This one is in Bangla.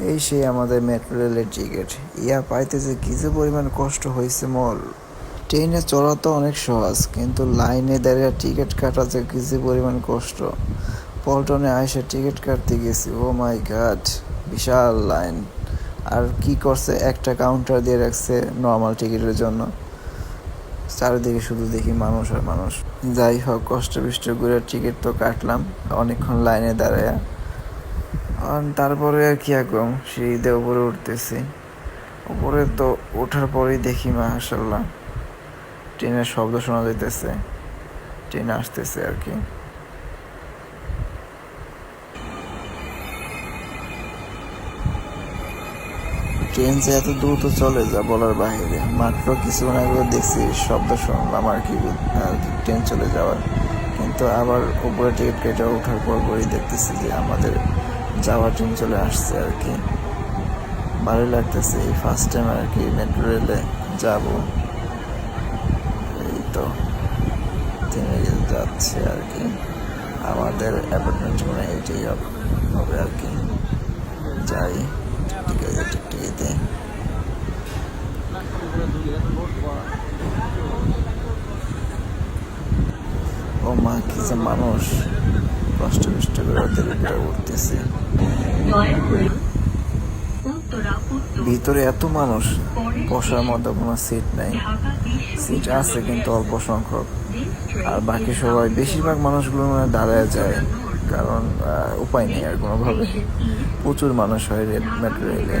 এই সেই আমাদের মেট্রো রেলের টিকিট। ইয়া পাইতে যে কিছু পরিমাণ কষ্ট হয়েছে মল। ট্রেনে চড়া তো অনেক সহজ, কিন্তু লাইনে দাঁড়িয়ে টিকিট কাটা যে কিছু পরিমাণ কষ্ট। পল্টনে আইসা টিকিট কাটতে গেছি, ও মাই গড, বিশাল লাইন। আর কি করছে, একটা কাউন্টার দিয়ে রাখছে নর্মাল টিকিটের জন্য। চারিদিকে শুধু দেখি মানুষ আর মানুষ। যাই হোক, কষ্ট বিষ্ট করে টিকিট তো কাটলাম, অনেকক্ষণ লাইনে দাঁড়ায়। আর তারপরে আর কি একদম সিঁড়িতে উপরে উঠতেছি। উপরে তো ওঠার পরেই দেখি মাশাআল্লাহ ট্রেনের শব্দ শোনা যাইতেছে, ট্রেন আসতেছে আর কি। ট্রেন যে এত দ্রুত চলে যা বলার বাইরে। মাত্র কিছুক্ষণ আগে দেখছি, শব্দ শুনলাম আর কি ট্রেন চলে যাওয়ার। কিন্তু আবার উপরে টিকিট কেটে ওঠার পরই দেখতেছি যে আমাদের যাওয়ার ট্রেন চলে আসছে আর কি। ভালোই লাগতেছে, এই ফার্স্ট টাইম আর কি মেট্রো রেলে যাব। এই তো থেমে যাচ্ছে আর কি। আমাদের অ্যাপার্টমেন্ট মানে এইটাই হবে আর কি। যাই টিকটিকিতে। ও মা, কি যে মানুষ, কষ্ট কষ্ট করে ওদের উপরে উঠতেছে। ভিতরে এত মানুষ, বসার মতো কোনো সিট নাই। সিট আছে কিন্তু অল্প সংখ্যক। আর বাকি সবাই, বেশিরভাগ মানুষগুলো মানে দাঁড়ায় যায়, কারণ উপায় নেই আর কোনোভাবে। প্রচুর মানুষ হয় মেট্রো রেলে।